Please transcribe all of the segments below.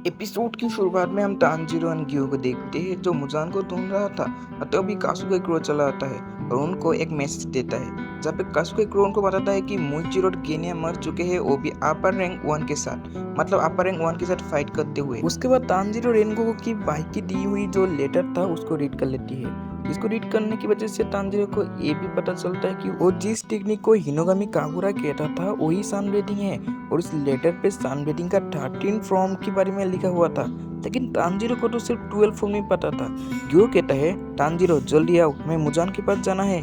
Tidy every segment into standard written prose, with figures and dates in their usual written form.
Episode की शुरुआत में हम तानजीरो और गियो को देखते हैं जो मुजान को ढूंढ रहा था। तभी कासुके क्रो चला आता है और उनको एक मैसेज देता है जहाँ पे कासुके क्रो उनको बताता है कि मुइचिरो और गेनिया मर चुके हैं, वो भी अपर रैंक 1 के साथ, मतलब अपर रैंक 1 के साथ फाइट करते हुए। उसके बाद तानजीरो रेनगोकू की भाई की दी हुई जो लेटर था उसको रीड कर लेती है। इसको रीड करने की वजह से तानजीरो को ये भी पता चलता है कि वो जिस टेक्निक को हिनोगामी कागुरा कहता था वही सन ब्रीडिंग है और इस लेटर पे सन ब्रीडिंग का 13 फॉर्म के बारे में लिखा हुआ था। लेकिन तानजीरो को तो सिर्फ 12 फॉर्म ही पता था। ग्यो कहता है तानजीरो जल्दी आओ, हमें मुजान के पास जाना है।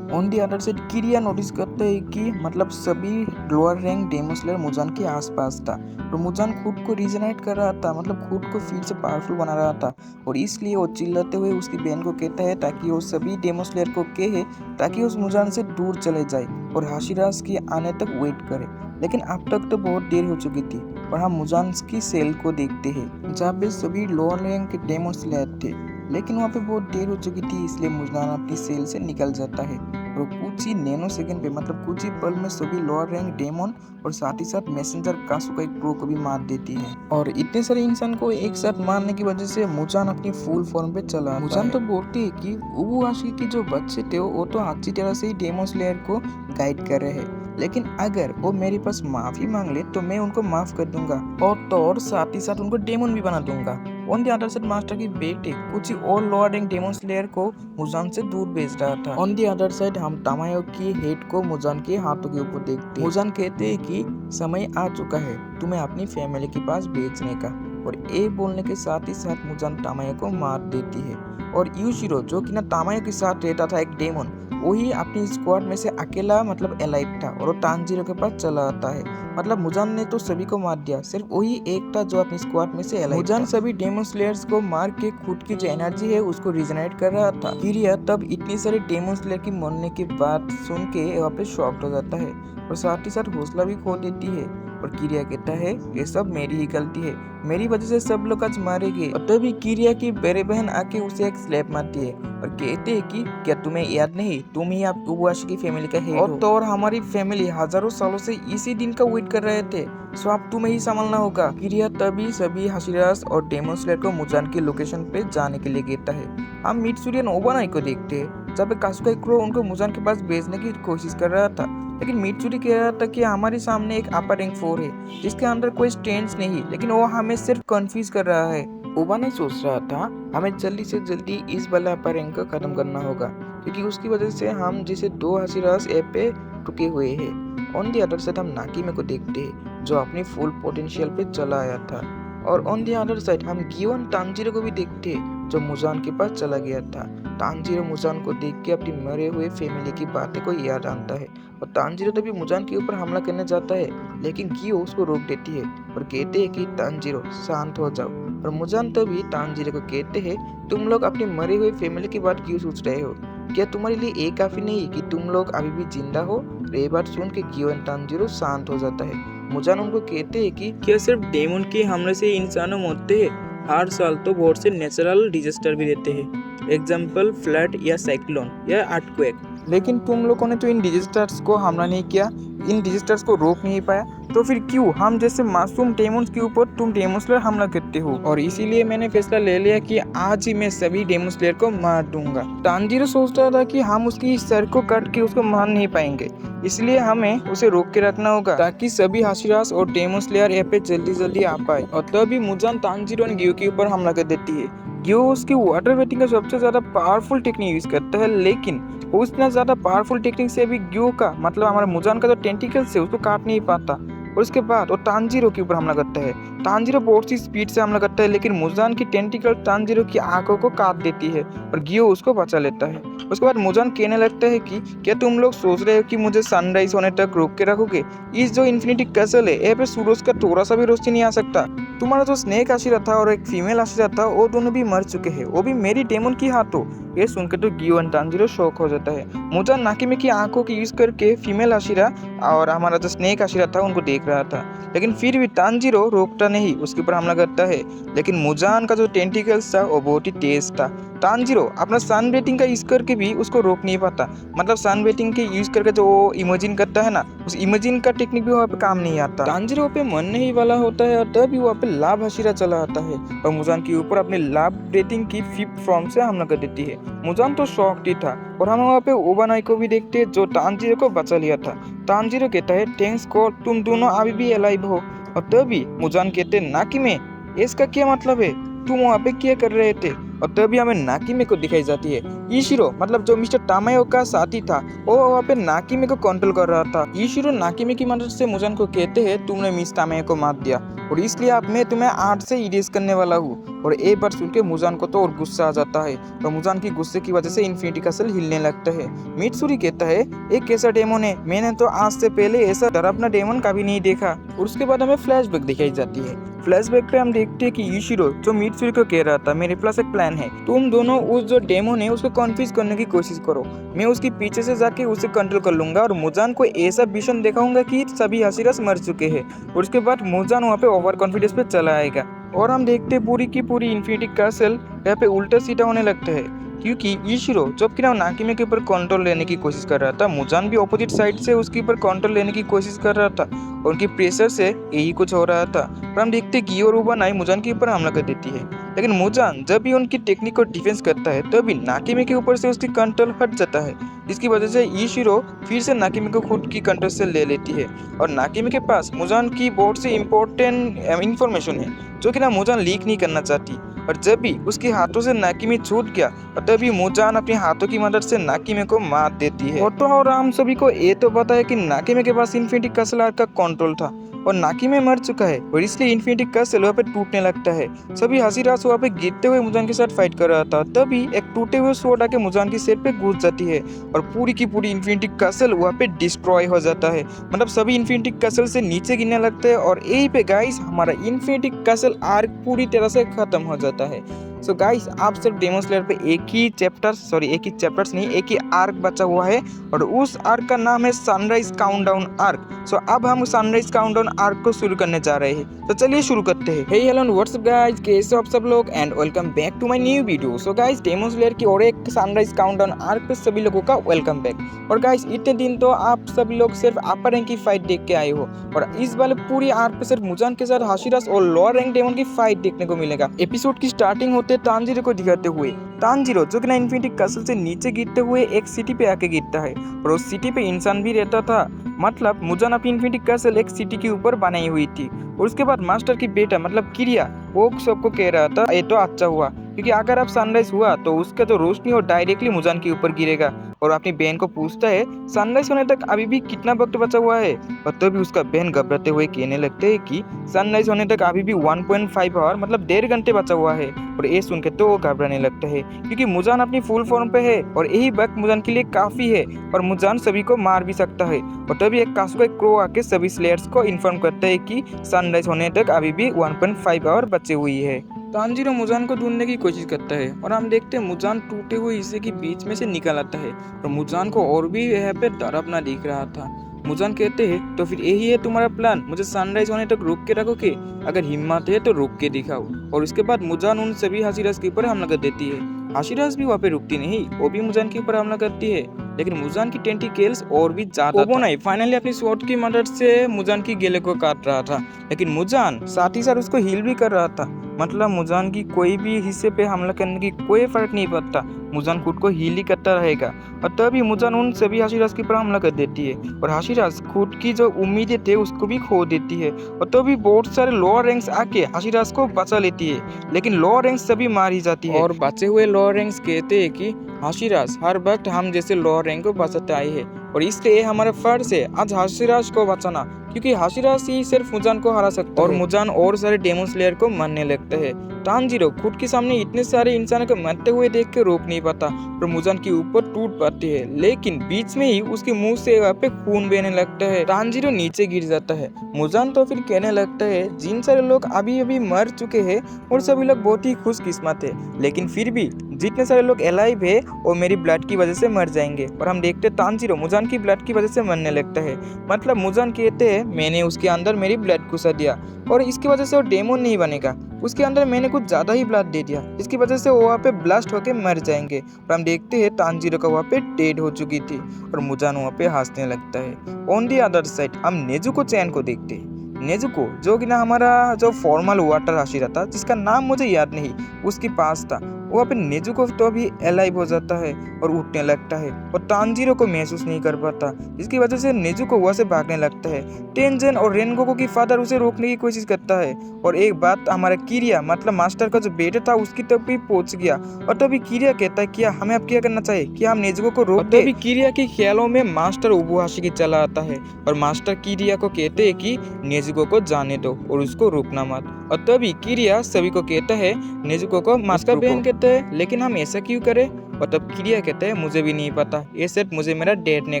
On the other side Kiriya notice करते है कि मतलब सभी lower rank demon slayer Muzan के आसपास था और मुजान खुद को रीजनरेट कर रहा था, मतलब खुद को फिर से पावरफुल बना रहा था और इसलिए वो चिल्लाते हुए उसकी बहन को कहता है ताकि वो सभी डेमन स्लेयर को कहे ताकि उस मुजान से दूर चले जाए और हाशिरास के आने तक वेट करे। लेकिन अब तक तो बहुत देर हो चुकी थी और हम मुजान की सेल को देखते हैं जहाँ पे सभी लोअर रैंक के डेमन स्लेयर थे। लेकिन वहाँ पे बहुत देर हो चुकी थी इसलिए मुजान अपनी सेल से निकल जाता है और कुछ ही नैनो सेकंड पे, मतलब कुछ ही पल में सभी लोअर रैंक डेमन और साथ ही साथ मैसेंजर कासुका क्रो को भी मार देती है। और इतने सारे इंसान को एक साथ मारने की वजह से मुजान अपनी फुल फॉर्म पे चला आता है। मुजान तो बोलती है कि उबुआशी के जो बच्चे थे वो तो अच्छी तरह से ही डेमन स्लेयर को गाइड कर रहे हैं, लेकिन अगर वो मेरे पास माफी मांग ले तो मैं उनको माफ कर दूंगा और तो और साथ ही साथ उनको डेमन भी बना दूंगा। On the other side master की बेटे कुछ ही और लोअर रैंक डेमन स्लेयर को मुजान से दूर भेज रहा था। ऑन द अदर साइड हम तामायो की हेड को मुजान के हाथों के ऊपर देखते हैं। मुजान कहते हैं कि समय आ चुका है तुम्हें अपनी फैमिली के पास भेजने का, और ये बोलने के साथ ही साथ मुजान तामायो को मार देती है। और यूशिरो जो कि ना तामायो के साथ रहता था एक डेमन, वही अपनी स्क्वाड में से अकेला मतलब एलाइव था और वो तानजीरो के पास चला आता है। मतलब मुजान ने तो सभी को मार दिया, सिर्फ वही एक था जो अपनी स्क्वाड में से एलाइव था। मुजान सभी डेमन स्लेयर्स को मार के खुद की जो एनर्जी है उसको रिजनरेट कर रहा था। किरिया तब इतनी सारी डेमन स्लेयर की मरने की बात सुन के वहाँ पे शॉक्ड हो जाता है और साथ ही साथ हौसला भी खो देती है और किरिया कहता है ये सब मेरी ही गलती है, मेरी वजह से सब लोग आज मारे गए। और तभी किरिया की बड़े बहन आके उसे एक स्लैप मारती है और कहते हैं कि क्या तुम्हें याद नहीं, तुम ही आप उबुआशी की फैमिली का हेड हो, तो और हमारी फैमिली हजारों सालों से इसी दिन का वेट कर रहे थे, सो अब तुम्हें ही संभालना होगा। किरिया तभी सभी हाशिरास और डेमन स्लेयर को मुजान की लोकेशन पे जाने के लिए कहता है। हम मित्सुरी और ओबानाई को देखते हैं जब कासुका क्रो उनको मुजान के पास भेजने की कोशिश कर रहा था, लेकिन मित्सुरी कह रहा था कि हमारे सामने एक अपर रैंक 4 है जिसके अंदर कोई स्ट्रेंथ नहीं, लेकिन वो हमें सिर्फ कंफ्यूज कर रहा है। ओबानाई सोच रहा था हमें जल्दी से जल्दी इस वाला अपर रैंक को खत्म करना होगा क्योंकि उसकी वजह से हम जैसे दो हाशिरास ऐप पे रुके हुए हैं। ऑन दी अदर साइड हम नाकीमे को देखते हैं जो अपनी फुल पोटेंशियल पे चला आया था, और ऑन दी अदर साइड हम गियो और तानजीरो को भी देखते हैं जो मुजान के पास चला गया था। तानजीरो मुजान को देख के अपनी मरे हुए फैमिली की बातें को याद आता है और तानजीरो तभी मुजान के ऊपर हमला करने जाता है, लेकिन गियो उसको रोक देती है और कहते हैं कि तानजीरो शांत हो जाओ। और मुजान तभी तानजीरो को कहते हैं तुम लोग अपनी मरी हुई फैमिली की बात क्यों सोच रहे हो, क्या तुम्हारे लिए ये काफी नहीं कि तुम लोग अभी भी जिंदा हो। ये बात सुन के गियो एंड तानजीरो शांत हो जाता है। मुजान उनको कहते हैं कि क्या सिर्फ डेमन के हमले से इंसानों मरते हैं, हर साल तो बहुत से नेचुरल डिजास्टर भी रहते हैं, एग्जाम्पल फ्लड या साइक्लोन या अर्थक्वेक, लेकिन तुम लोगों ने तो इन डिजास्टर्स को हमला नहीं किया, इन डिजास्टर्स को रोक नहीं पाया, तो फिर क्यों हम जैसे मासूम डेमन्स के ऊपर तुम डेमन स्लेयर हमला करते हो। और इसीलिए मैंने फैसला ले लिया कि आज ही मैं सभी डेमन स्लेयर को मार दूंगा। तानजीरो सोच रहा था कि हम उसकी सर को काट के उसको मार नहीं पाएंगे, इसलिए हमें उसे रोक के रखना होगा ताकि सभी हाशिरास और डेमन स्लेयर यहाँ पे जल्दी जल्दी आ पाए। और तभी मुजान तानजीरो ने गियो के ऊपर हमला कर देती है। गियो उसकी वाटर वेटिंग का सबसे ज्यादा पावरफुल टेक्निक यूज करता है, लेकिन उतना ज्यादा पावरफुल टेक्निक से भी गियो का मतलब हमारे मुजान का जो टेंटिकल्स है उसको काट नहीं पाता। और उसके बाद वो तानजीरो के ऊपर हमला करता है। तानजीरो बहुत सी स्पीड से हमला करता है, लेकिन मुजान की टेंटिकल तानजीरो की आंखों को काट देती है और गियो उसको बचा लेता है। उसके बाद मुजान कहने लगता है कि क्या तुम लोग सोच रहे हो कि मुझे सनराइज होने तक रोक के रखोगे, इस जो इन्फिनिटी कैसल है यहाँ पे सूरज का थोड़ा सा भी रोशनी नहीं आ सकता। तुम्हारा जो स्नेक आशिरा था और एक फीमेल आशिरा था वो दोनों भी मर चुके हैं, वो भी मेरी डेमन की हाथों। ये सुनकर तो गियो एंड तानजीरो शॉक हो जाता है। मुजान नाकीमे की आंखों की यूज करके फीमेल आशिरा और हमारा जो स्नेक आशिरा था उनको देख रहा था, लेकिन फिर भी तानजीरो रोकता नहीं, उसके ऊपर हमला करता है। लेकिन मुजान का जो टेंटिकल्स था वो बहुत ही तेज था, तानजीरो अपना सन बेटिंग का यूज करके भी उसको रोक नहीं पाता। मतलब सन बेटिंग के यूज करके जो वो इमेजिन करता है ना, उस इमेजिन का टेक्निक भी वहाँ पे काम नहीं आता। तानजीरो पे मन नहीं वाला होता है और तभी वहाँ पे लाभ हशीरा चला आता है और मुजान के ऊपर अपने लाभ बेटिंग की 5th फॉर्म से हमला कर देती है। मुजान तो शॉक्ड ही था और हम वहाँ पे ओबानाई को भी देखते हैं जो तानजीरो को बचा लिया था। तानजीरो कहता है थैंक्स गॉड तुम दोनों अभी भी अलाइव हो। और तभी मुजान कहते नाकिमे इसका क्या मतलब है, तुम वहाँ पे क्या कर रहे थे। और तभी हमें नाकिमे को दिखाई जाती है ईशिरो, मतलब जो मिस्टर टामायो का साथी था, वो वहाँ पे नाकिमे को कंट्रोल कर रहा था। ईशिरो नाकिमे की मदद से मुजान को कहते हैं तुमने मिस टामायो को मार दिया और इसलिए अब मैं तुम्हें 8 से इरेज करने वाला हूँ। और एक बार सुन के मुजान को तो और गुस्सा आ जाता है और मुजान की गुस्से की वजह से इन्फिनिटी कैसल हिलने लगता है। मित्सुरी कहता है एक कैसा डेमन है, मैंने तो आज से पहले ऐसा डरावना डेमन कभी नहीं देखा। और उसके बाद हमें फ्लैशबैक दिखाई जाती है। फ्लैशबैक पे हम देखते हैं कि ईशिरो जो मित्सुरी को कह रहा था मेरे पास एक प्लान है, तुम दोनों उस जो डेमन है उसको कन्फ्यूज करने की कोशिश करो, मैं उसके पीछे से जाके उसे कंट्रोल कर लूंगा और मुजान को ऐसा विजन दिखाऊंगा कि सभी हशीरास मर चुके हैं। और उसके बाद मुजान वहाँ पे ओवर कॉन्फिडेंस पे चला आएगा और हम देखते पूरी की पूरी इन्फिनिटी कैसल यहाँ पे उल्टा सीधा होने लगता है क्योंकि ईशिरो जबकि ना नाकिमे के ऊपर कंट्रोल लेने की कोशिश कर रहा था, मुजान भी ऑपोजिट साइड से उसके ऊपर कंट्रोल लेने की कोशिश कर रहा था और उनकी प्रेशर से यही कुछ हो रहा था। पर हम देखते गियो और ओबानाई मुजान के ऊपर हमला कर देती है, लेकिन मुजान जब भी उनकी टेक्निक को डिफेंस करता है तभी नाकिमे के ऊपर से उसकी कंट्रोल हट जाता है, जिसकी वजह से ईशिरो फिर से नाकिमे को खुद की कंट्रोल से ले लेती है। और नाकिमे के पास मुजान की बहुत सी इम्पोर्टेंट इंफॉर्मेशन है जो कि ना मुजान लीक नहीं करना चाहती। और जब भी उसके हाथों से नाकिमे छूट गया और तभी मुजान अपने हाथों की मदद से नाकिमे को मार देती है। और तो और हम सभी को ये तो पता है कि नाकिमे के पास इन्फिनिटी कैसल आर्क का कंट्रोल था और नाकिमे मर चुका है और इसलिए इन्फिनिटी कैसल वहाँ पे टूटने लगता है। सभी हशीरास वहाँ पे गिरते हुए मुजान के साथ फाइट कर रहा था, तभी एक टूटे हुए स्वॉर्ड आके मुजान की सिर पे घुस जाती है और पूरी की पूरी इन्फिनिटी कैसल वहाँ पे डिस्ट्रॉय हो जाता है। मतलब सभी इन्फिनिटी कैसल से नीचे गिरने लगते हैं और यही पे गाइस हमारा इन्फिनिटी कैसल आर्क पूरी तरह से खत्म हो जाता है। सो गाइस आप सिर्फ डेमन स्लेयर पे एक ही चैप्टर्स नहीं, एक ही आर्क बचा हुआ है और उस आर्क का नाम है सनराइज काउंटडाउन आर्क। सो अब हम सनराइज काउंटडाउन आर्क को शुरू करने जा रहे हैं, तो चलिए शुरू करते हैं। हे हेलो व्हाट्सअप गाइस, कैसे हो आप सब लोग and welcome back to my new video. So guys Demon Slayer की और एक सनराइज काउंटडाउन आर्क पे सभी लोगों का वेलकम बैक। और गाइस इतने दिन तो आप सभी लोग सिर्फ अपर रैंक की फाइट देख के आए हो और इस वाले पूरी आर्क पे सिर्फ मुजान के साथ हशीरास और लोअर रैंक डेमन की फाइट देखने को मिलेगा। एपिसोड की स्टार्टिंग होते तानजीरो को दिखाते हुए, तानजीरो जो कि ना इन्फिनिटी कैसल से नीचे गिरते हुए एक सिटी पे आके गिरता है और उस सिटी पे इंसान भी रहता था। मतलब मुजान अपनी इन्फिनिटी कैसल एक सिटी के ऊपर बनाई हुई थी और उसके बाद मास्टर की बेटा मतलब किरिया वो सबको कह रहा था ये तो अच्छा हुआ क्योंकि अगर अब सनराइज हुआ तो उसका जो रोशनी वो डायरेक्टली मुजान के ऊपर गिरेगा। और अपनी बहन को पूछता है सनराइज होने तक अभी भी कितना वक्त बचा हुआ है और तभी उसका बहन घबराते हुए कहने लगते है कि सनराइज होने तक अभी भी 1.5 आवर मतलब 1.5 घंटे बचा हुआ है। और ये सुन के तो वो घबराने लगता है क्योंकि मुजान अपनी फुल फॉर्म पे है और यही वक्त मुजान के लिए काफी है और मुजान सभी को मार भी सकता है। और तभी एक कासुका क्रो आके सभी स्लेयर्स को इन्फॉर्म करता है कि सनराइज होने तक अभी भी 1.5 आवर बचे हुई है। तानजीरो मुजान को ढूंढने की कोशिश करता है और हम देखते हैं मुजान टूटे हुए हिस्से के बीच में से निकल आता है और मुजान को और भी यहाँ पे डरावना दिख रहा था। मुजान कहते हैं तो फिर यही है तुम्हारा प्लान, मुझे सनराइज होने तक रोक के रखोगे, अगर हिम्मत है तो रोक के दिखाओ। और उसके बाद मुजान उन सभी हशीरास के ऊपर हमला कर देती है। हशीरास भी वहाँ पे रुकती नहीं, वो भी मुजान के ऊपर हमला करती है, लेकिन मुजान की टेंटिकल्स और भी ज्यादा ओबानाई फाइनली अपनी स्वॉर्ड की मदद से मुजान की गले को काट रहा था, लेकिन मुजान साथ ही साथ उसको हील भी कर रहा था। मतलब मुजान की कोई भी हिस्से पे हमला करने की कोई फर्क नहीं पड़ता, मुजान खुद को हील ही करता रहेगा। और तभी मुजान उन सभी हशीरास के ऊपर हमला कर देती है और हशीरास खुद की जो उम्मीदें थे उसको भी खो देती है। और तभी बहुत सारे लोअर रैंक्स आके हशीरास को बचा लेती है, लेकिन लोअर रैंक्स सभी मार ही जाती है। और बचे हुए लोअर रैंक्स कहते हैं कि हशीरास हर वक्त हम जैसे लोअर रैंक को बचाते आए हैं और इसलिए हमारा फर्ज है आज हशीरास को बचाना, क्योंकि हशीरास ही सिर्फ मुजान को हरा सकता है और मुजान और सारे डेमन स्लेयर को मारने लगता है। तानजीरो खुद के सामने इतने सारे इंसानों को मरते हुए देख के रोक नहीं पाता और मुजान के ऊपर टूट पाती है, लेकिन बीच में ही उसके मुंह से वहाँ पे खून बहने लगता है। तानजीरो नीचे गिर जाता है। मुजान तो फिर कहने लगता है जिन सारे लोग अभी अभी मर चुके हैं और सभी लोग बहुत ही खुशकिस्मत है, लेकिन फिर भी जितने सारे लोग अलाइव है वो मेरी ब्लड की वजह से मर जाएंगे। और हम देखते तानजीरो मुजान की ब्लड की वजह से मरने लगता है। मतलब मुजान कहते हैं है मैंने उसके अंदर मेरी ब्लड घुसा दिया और इसकी वजह से वो डेमन नहीं बनेगा, उसके अंदर मैंने कुछ ज़्यादा ही ब्लड दे दिया जिसकी वजह से वो वहाँ पे ब्लास्ट होके मर जाएंगे। और हम देखते हैं तांजीरो का वहाँ पे डेड हो चुकी थी और मुजान वहाँ पे हंसने लगता है। ऑन दी अदर साइड हम नेजुको चैन को देखते हैं। नेजुको जो कि ना हमारा जो फॉर्मल वाटर हाशिरा था जिसका नाम मुझे याद नहीं उसके पास था, वहाँ पे नेजुको तो अभी अलाइव हो जाता है और उठने लगता है और तांजीरो को महसूस नहीं कर पाता जिसकी वजह से नेजुको वहाँ से भागने लगता है। टेंजन और रेनगोकू की फादर उसे रोकने की कोशिश करता है और एक बात हमारा किरिया मतलब मास्टर का जो बेटा था उसकी तब भी पहुंच गया और तभी किरिया कहता है कि हमें अब क्या करना चाहिए कि हम नेजुको को रोक दे। तभी किरिया के ख्यालों में मास्टर उबुहाशी चला आता है और मास्टर किरिया को कहते हैं कि नेजुको को जाने दो और उसको रोकना मत। और तभी किरिया सभी को कहता है नेजुको को मास्टर बहन कहते हैं लेकिन हम ऐसा क्यों करें। और तब किरिया कहते हैं मुझे भी नहीं पता, ये सिर्फ मुझे मेरा डैड ने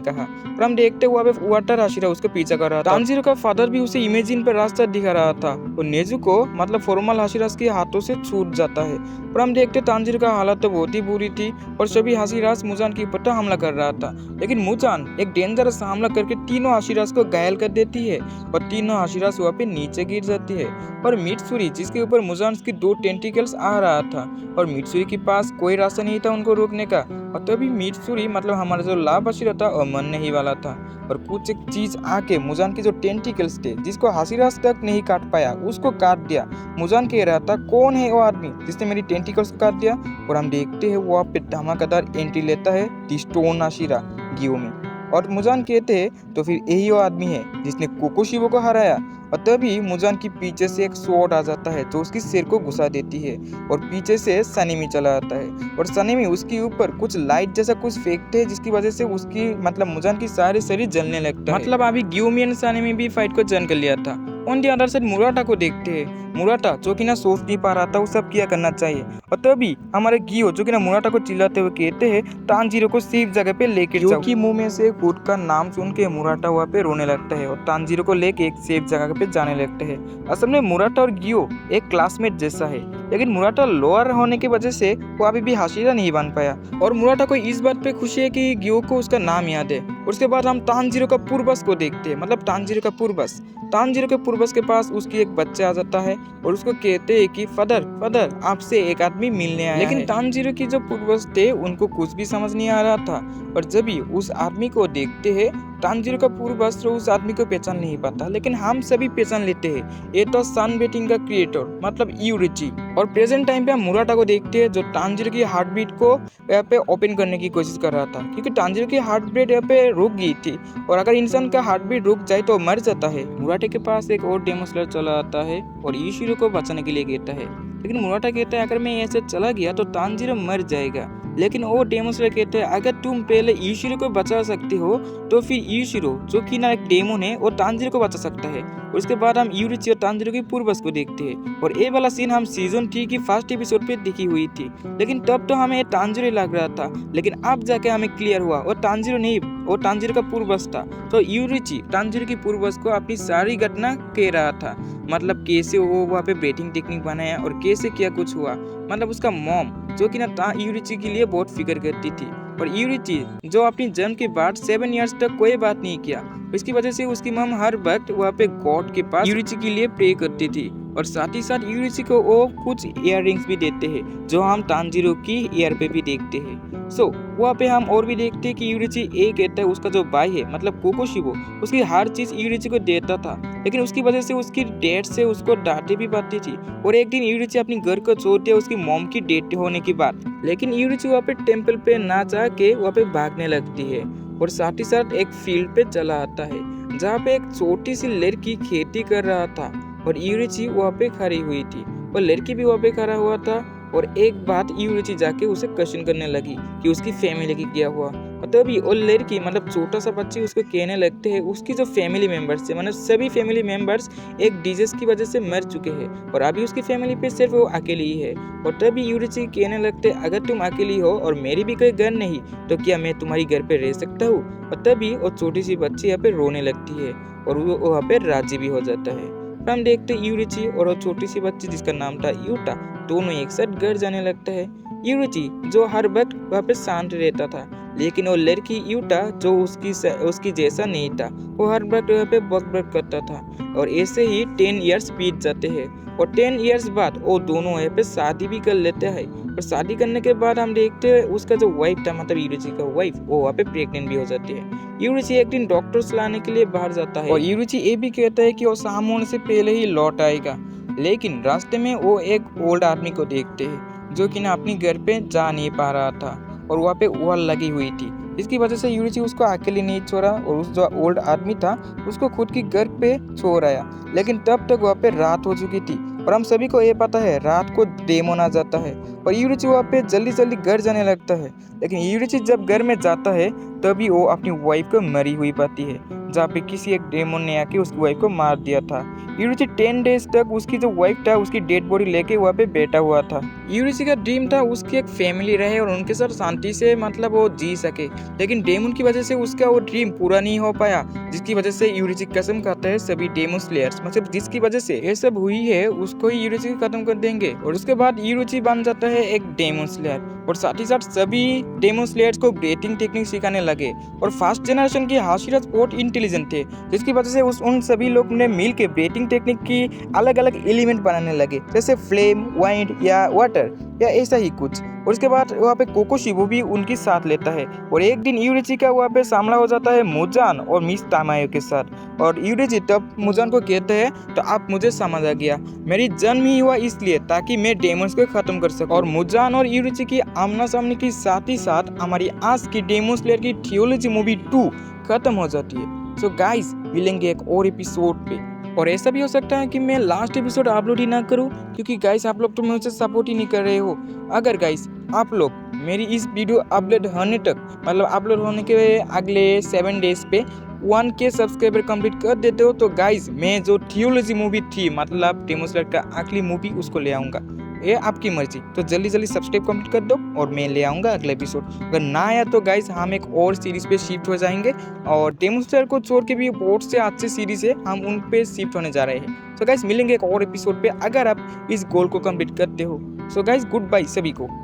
कहा। और हम देखते हुए वाटर हाशिरा उसको पीछा कर रहा था। तांजीरो का फादर भी उसे इमेजिन पर रास्ता दिखा रहा था और नेजुको मतलब फॉर्मल हाशिरा के हाथों से छूट जाता है। और हम देखते तांजीरो का हालत तो बहुत ही बुरी थी और सभी हाशिरास मुजान के ऊपर हमला कर रहा था, लेकिन मुजान एक डेंजरस हमला करके तीनों हाशिरास को घायल कर देती है और तीनों हाशिरास वहाँ पे नीचे गिर जाती है। और मित्सुरी जिसके ऊपर मुजान की 2 टेंटिकल्स आ रहा था और मित्सुरी के पास कोई रास्ता नहीं था उनको रोकने का। और तभी मित्सुरी मतलब हमारा जो लाभ हाशिरा था और मरने ही वाला था और कुछ एक चीज आके मुजान के जो टेंटिकल्स थे जिसको हाशिरास तक नहीं काट पाया उसको काट दिया। मुजान कह रहा था कौन है वो आदमी जिसने मेरी टेंटिकल्स को काट दिया। और हम देखते हैं वो पे धमाकेदार एंट्री लेता है दी स्टोन हाशिरा गियो में और मुजान कहते हैं तो फिर यही वो आदमी है जिसने कोकोशिबो को हराया। और तभी मुजान की पीछे से एक स्वॉर्ड आ जाता है जो उसकी सिर को घुसा देती है और पीछे से सनीमी चला आता है और सनीमी उसके ऊपर कुछ लाइट जैसा कुछ फेंकते हैं जिसकी वजह से उसकी मतलब मुजान की सारी शरीर जलने लगता है। मतलब अभी गियोमी एंड सनीमी भी फाइट को जन कर लिया था। ऑन दी अदर साइड मुराटा को देखते हैं। मुराटा जो कि ना सोच नहीं पा रहा था वो सब क्या करना चाहिए और तभी हमारे गियो जो कि ना मुराटा को चिल्लाते हुए कहते हैं तांजीरो को सेफ जगह पे लेके जाओ। कि मुंह में से खुद का नाम सुन के मुराटा वहाँ पे रोने लगता है और तांजीरो को लेके एक सेफ जगह पे जाने लगते हैं। असल में मुराटा और गियो एक क्लासमेट जैसा है, लेकिन मुराटा लोअर होने की वजह से वो अभी भी हाशिरा नहीं बन पाया और मुराटा को इस बात पे खुशी है कि गियो को उसका नाम याद है। उसके बाद हम तांजीरो का पूर्वज को देखते हैं, मतलब तांजीरो का पूर्वज। तांजीरो के पूर्वज के पास उसकी एक बच्चा आ जाता है और उसको कहते हैं कि फादर आपसे एक आदमी मिलने आया है। लेकिन तांजीरो की जो पूर्वज थे उनको कुछ भी समझ नहीं आ रहा था और जब भी उस आदमी को देखते हैं तांजीरो का पूर्वज उस आदमी को पहचान नहीं पाता, लेकिन हम सभी पहचान लेते हैं ये तो सन बेटिंग का क्रिएटर मतलब यूरिची। और प्रेजेंट टाइम पे हम मुराटा को देखते हैं जो तांजीरो की हार्ट बीट को यहाँ पे ओपन करने की कोशिश कर रहा था क्योंकि तांजीरो की हार्ट बीट यहाँ पे रुक गई थी और अगर इंसान का हार्ट बीट रुक जाए तो मर जाता है। मुराटा के पास एक और डेमोस्लर चला आता है और ईशिरो को बचाने के लिए कहता है, लेकिन मुराटा कहता है अगर मैं ऐसे चला गया तो तांजीरो मर जाएगा। लेकिन वो डेमोस्लर कहते हैं अगर तुम पहले ईशिरो को बचा सकते हो तो फिर ईशिरो जो कि ना एक डेमोन है वो तांजीरो को बचा सकता है। उसके बाद हम यूरिची और तांजीरो के पूर्वज को देखते हैं और ये वाला सीन हम सीजन 3 की फर्स्ट एपिसोड पे देखी हुई थी, लेकिन तब तो हमें तांजीरो लग रहा था, लेकिन अब जाके हमें क्लियर हुआ और तांजीरो नहीं वो तांजीरो का पूर्वज था। तो यूरिची तांजीरो के पूर्वज को अपनी सारी घटना कह रहा था, मतलब कैसे वो वहाँ पे ब्रीथिंग टेक्निक बनाया और कैसे क्या कुछ हुआ। मतलब उसका मॉम जो कि ना यूरिची के लिए बहुत फिक्र करती थी और यूरिची जो अपनी जन्म के बाद 7 इयर्स तक कोई बात नहीं किया, इसकी वजह से उसकी मम हर वक्त वहाँ पे गॉड के पास यूरिची के लिए प्रे करती थी और साथ ही साथ यूरिची को वो कुछ इयररिंग्स भी देते हैं जो हम तांजीरो की ईयर पे भी देखते हैं। वहाँ पे हम और भी देखते हैं कि यूरिची एक कहता है उसका जो भाई है मतलब कोकोशिबो उसकी हर चीज यूरिची को देता था, लेकिन उसकी वजह से उसकी डेट से उसको डांटे भी पाती थी। और एक दिन यूरिची अपनी घर को छोड़ दिया उसकी मॉम की डेट होने की बात, लेकिन यूरिची वहाँ पे टेम्पल पे ना जाके वहाँ पे भागने लगती है और साथ ही साथ एक फील्ड पे चला आता है जहाँ पे एक छोटी सी लड़की खेती कर रहा था और यूरिची वहाँ पे खड़ी हुई थी और लड़की भी वहाँ पे खड़ा हुआ था। और एक बात यूरिची जाके उसे क्वेश्चन करने लगी कि उसकी फैमिली की क्या हुआ और तभी वो लड़की मतलब छोटा सा बच्ची उसको कहने लगते हैं उसकी जो फैमिली मेंबर्स थे मतलब सभी फैमिली मेंबर्स एक डिजीज की वजह से मर चुके हैं और अभी उसकी फैमिली पे सिर्फ वो अकेली ही है। और तभी यूरिची कहने लगते अगर तुम अकेली हो और मेरी भी कोई घर नहीं तो क्या मैं तुम्हारी घर पे रह सकता हूँ। और तभी वो छोटी सी बच्ची यहाँ पे रोने लगती है और वो वहाँ पे राजी भी हो जाता है। हम देखते यूरिची और वो छोटी सी बच्ची जिसका नाम था यूटा दोनों एक साथ घर जाने लगता है। यूरिची जो हर वक्त वहाँ पे शांत रहता था, लेकिन वो लड़की यूटा जो उसकी जैसा नहीं था, वो हर वक्त वहाँ पे बक करता था। और ऐसे ही 10 इयर्स बीत जाते हैं और 10 इयर्स बाद वो दोनों यहाँ पे शादी भी कर लेते हैं। और शादी करने के बाद हम देखते हैं उसका जो वाइफ था, मतलब यूरिची का वाइफ, वो वहाँ पे प्रेग्नेंट भी हो जाती है। यूरिची एक दिन डॉक्टर्स लाने के लिए बाहर जाता है और यूरिची ये भी कहता है कि वो शाम होने से पहले ही लौट आएगा। लेकिन रास्ते में वो एक ओल्ड आदमी को देखते हैं जो कि ना अपनी घर पे जा नहीं पा रहा था और वहाँ पे वॉल लगी हुई थी। इसकी वजह से यूरिची उसको अकेले नहीं छोड़ा और उस जो ओल्ड आदमी था उसको खुद की घर पे छोड़ आया। लेकिन तब तक वहाँ पे रात हो चुकी थी और हम सभी को ये पता है रात को डेमोन आ जाता है और यूरिची वहाँ पे जल्दी जल्दी घर जाने लगता है। लेकिन यूरिची जब घर में जाता है तभी वो अपनी वाइफ को मरी हुई पाती है, जहाँ पे किसी एक डेमोन ने आके उसकी वाइफ को मार दिया था। यूरिची 10 डेज तक उसकी जो वाइफ था उसकी डेड बॉडी लेके वहाँ पे बैठा हुआ था। यूरिची का ड्रीम था उसकी एक फैमिली रहे और उनके साथ शांति से मतलब वो जी सके, लेकिन डेमन की वजह से उसका वो ड्रीम पूरा नहीं हो पाया, जिसकी वजह से यूरिची कसम खाता है सभी डेमन स्लेयर्स, मतलब जिसकी वजह से ये सब हुई है उसको ही यूरिची खत्म कर देंगे। और उसके बाद यूरिची बन जाता है एक डेमन स्लेयर और साथ ही साथ सभी डेमन स्लेयर्स को ब्रीथिंग टेक्निक सिखाने लगे। और फर्स्ट जनरेशन के हाशिराज बहुत इंटेलिजेंट थे, जिसकी वजह से उन सभी लोग ने मिल के ब्रीथिंग टेक्निक की अलग अलग एलिमेंट बनाने लगे, जैसे फ्लेम, वाइंड या वाटर या ऐसा ही कुछ। और उसके बाद वहाँ पे कोकोशी वो भी उनकी साथ लेता है और एक दिन यूरिची का वहाँ पे सामना हो जाता है मुजान और मिस तामायो के साथ। और यूरिची तब मुजान को कहते हैं तो आप मुझे समझ आ गया, मेरी जन्म ही हुआ इसलिए ताकि मैं डेमोन्स को खत्म कर सकूं। और मुजान और यूरिची की आमना सामने के साथ ही साथ हमारी आज की डेमन स्लेयर की थियोलॉजी मूवी 2 खत्म हो जाती है। सो गाइस मिलेंगे एक और एपिसोड पे। और ऐसा भी हो सकता है कि मैं लास्ट एपिसोड अपलोड ही ना करूं, क्योंकि गाइस आप लोग तो मुझे सपोर्ट ही नहीं कर रहे हो। अगर गाइस आप लोग मेरी इस वीडियो अपलोड होने तक, मतलब अपलोड होने के अगले 7 डेज पे 1K सब्सक्राइबर कंप्लीट कर देते हो तो गाइस मैं जो थियोलॉजी मूवी थी, मतलब डेमन स्लेयर का आखिरी मूवी, उसको ले आऊँगा। ये आपकी मर्जी, तो जल्दी जल्दी सब्सक्राइब कंप्लीट कर दो और मैं ले आऊँगा अगला एपिसोड। अगर ना आया तो गाइस हम एक और सीरीज पे शिफ्ट हो जाएंगे और डेमन स्लेयर को छोड़ के भी बहुत से अच्छे सीरीज है, हम उन पे शिफ्ट होने जा रहे हैं। सो गाइस मिलेंगे एक और एपिसोड पे अगर आप इस गोल को कंप्लीट करते हो। सो गाइस गुड बाय सभी को।